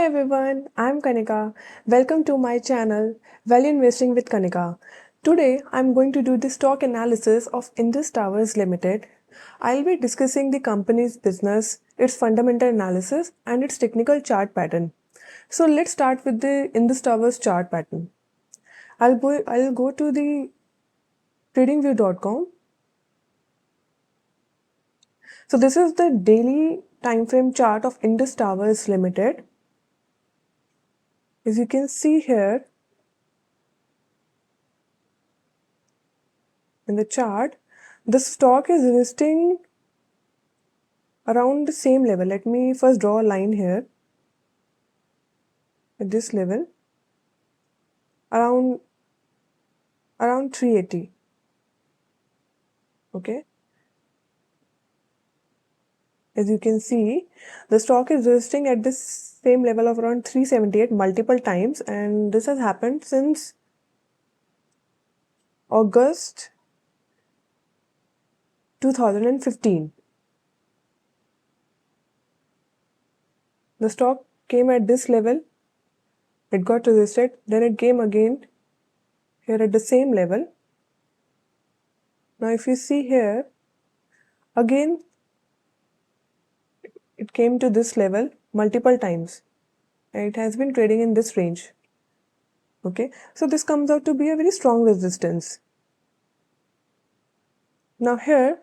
Hi everyone, I'm Kanika. Welcome to my channel Value Investing with Kanika. Today I'm going to do the stock analysis of Indus Towers Ltd. I'll be discussing the company's business, its fundamental analysis, and its technical chart pattern. So let's start with the Indus Towers chart pattern. I'll go to the tradingview.com. So this is the daily time frame chart of Indus Towers Ltd. As you can see here in the chart, the stock is resisting around the same level. Let me first draw a line here at this level, around 380. Okay, as you can see, the stock is resisting at this same level of around 378 multiple times, and this has happened since August 2015. The stock came at this level, it got resisted, then it came again here at the same level. Now if you see here, again it came to this level multiple times and it has been trading in this range. Okay, so this comes out to be a very strong resistance. Now here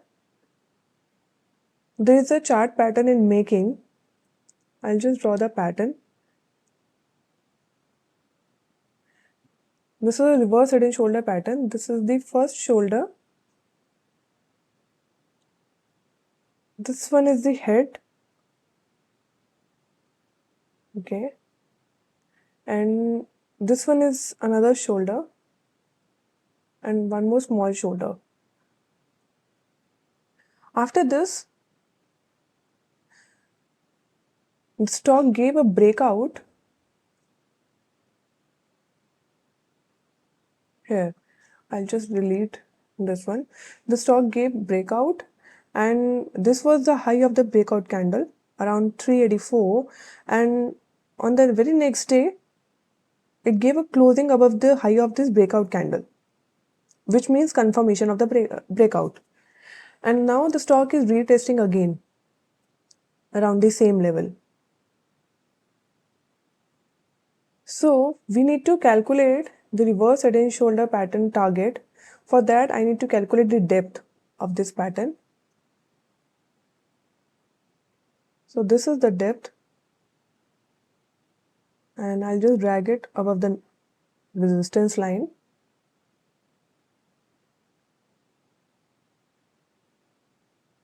there is a chart pattern in making. I'll just draw the pattern. This is a reverse head and shoulder pattern. This is the first shoulder. This one is the head. Okay, and this one is another shoulder and one more small shoulder. After this, the stock gave a breakout here. I'll just delete this one. The stock gave breakout, and this was the high of the breakout candle around 384, and on the very next day it gave a closing above the high of this breakout candle, which means confirmation of the breakout. And now the stock is retesting again around the same level. So we need to calculate the reverse head and shoulder pattern target. For that, I need to calculate the depth of this pattern. So this is the depth, and I'll just drag it above the resistance line.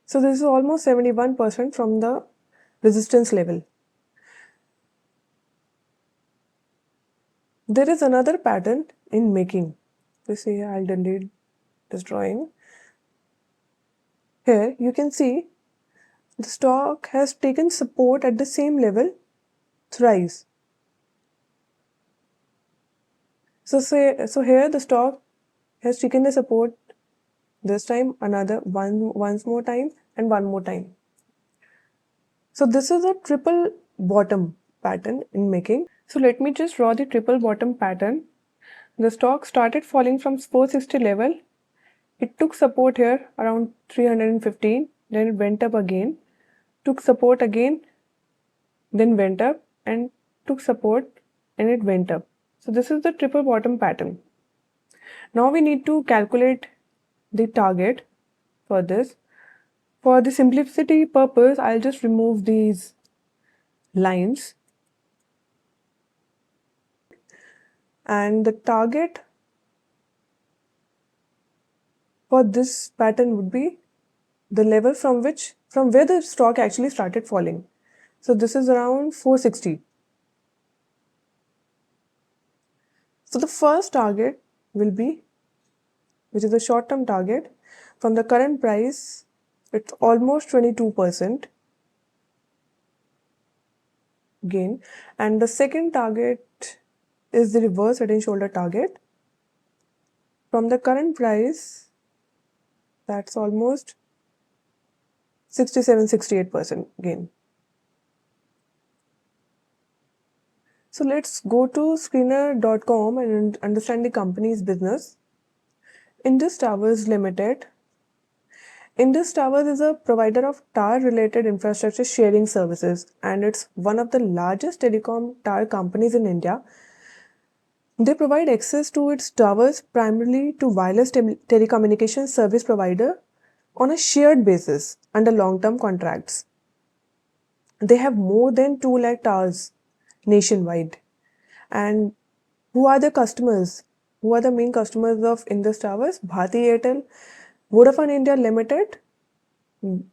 So this is almost 71% from the resistance level. There is another pattern in making. You see, I'll delete this drawing. Here you can see the stock has taken support at the same level thrice. So here the stock has taken the support this time, once more time, and one more time. So this is a triple bottom pattern in making. So let me just draw the triple bottom pattern. The stock started falling from 460 level. It took support here around 315, then it went up again, took support again, then went up, and took support, and it went up. So this is the triple bottom pattern. Now we need to calculate the target for this. For the simplicity purpose, I'll just remove these lines. And the target for this pattern would be the level from where the stock actually started falling. So this is around 460. So the first target will be, which is a short-term target, from the current price, it's almost 22% gain. And the second target is the reverse head and shoulder target. From the current price, that's almost 67-68% gain. So let's go to screener.com and understand the company's business. Indus Towers Ltd. Indus Towers is a provider of tower-related infrastructure sharing services, and it's one of the largest telecom tower companies in India. They provide access to its towers primarily to wireless telecommunications service provider on a shared basis under long-term contracts. They have more than 2 lakh towers nationwide. And who are the customers? Who are the main customers of Indus Towers? Bharti Airtel, Vodafone India Limited.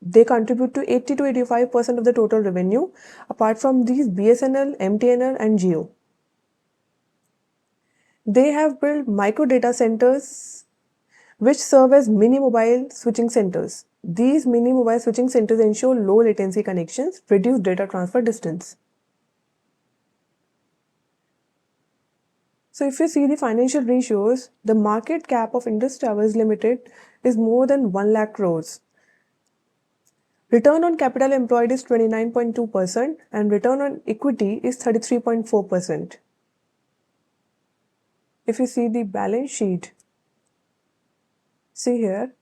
They contribute to 80 to 85% of the total revenue. Apart from these, BSNL, MTNL, and Jio. They have built micro data centers which serve as mini mobile switching centers. These mini mobile switching centers ensure low latency connections, reduce data transfer distance. So if you see the financial ratios, the market cap of Indus Towers Limited is more than 1 lakh crores. Return on capital employed is 29.2% and return on equity is 33.4%. If you see the balance sheet, see here,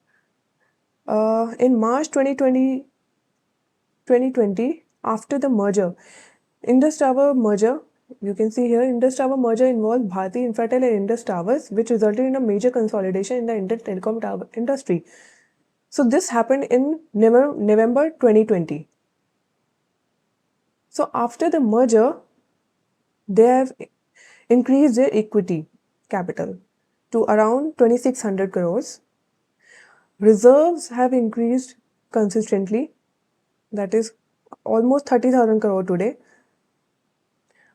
in March 2020, after the merger, Indus Tower merger, you can see here, Indus Tower merger involved Bharti Infratel and Indus Towers, which resulted in a major consolidation in the Indian telecom tower industry. So this happened in November 2020. So after the merger, they have increased their equity capital to around 2600 crores. Reserves have increased consistently, that is almost 30,000 crore today.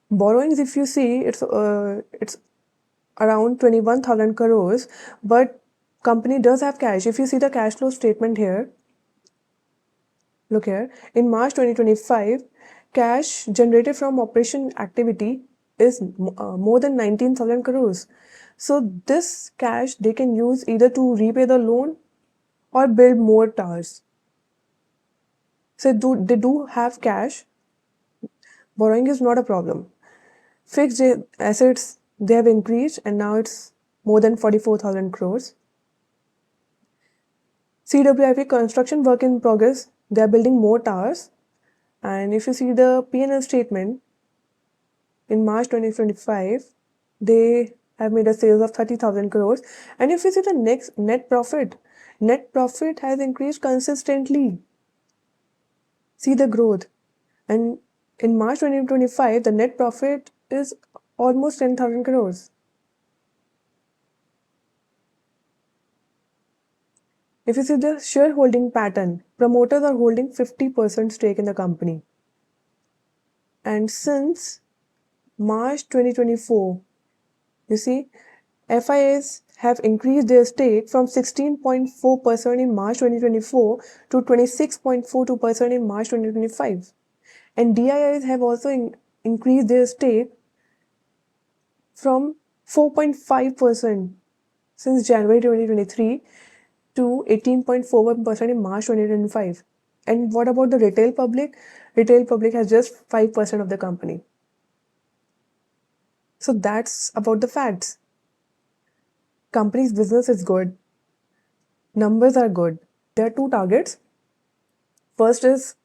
Borrowings, if you see, it's around 21,000 crores, but company does have cash. If you see the cash flow statement here, look here, in March 2025, cash generated from operation activity is more than 19,000 crores. So this cash they can use either to repay the loan or build more towers. So they do have cash. Borrowing is not a problem. Fixed assets, they have increased and now it's more than 44,000 crores. CWIP, construction work in progress, they are building more towers. And if you see the P&L statement, in March 2025, they have made a sales of 30,000 crores. And if you see the next net profit has increased consistently. See the growth. And in March 2025, the net profit is almost 10,000 crores. If you see the shareholding pattern, promoters are holding 50% stake in the company. And since March 2024, you see, FIs have increased their stake from 16.4% in March 2024 to 26.42% in March 2025. And DIIs have also increased their stake from 4.5% since January 2023 to 18.41% in March 2025. And what about the retail public? Retail public has just 5% of the company. So that's about the facts. Company's business is good. Numbers are good. There are two targets. First is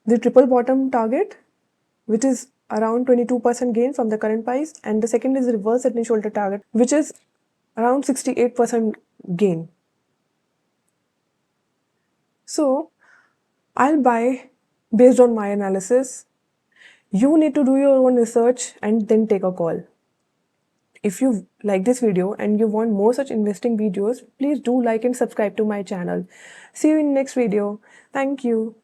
the triple bottom target, which is around 22% gain from the current price. And the second is the reverse head and shoulder target, which is around 68% gain. So I'll buy based on my analysis. You need to do your own research and then take a call. If you like this video and you want more such investing videos, please do like and subscribe to my channel. See you in next video. Thank you.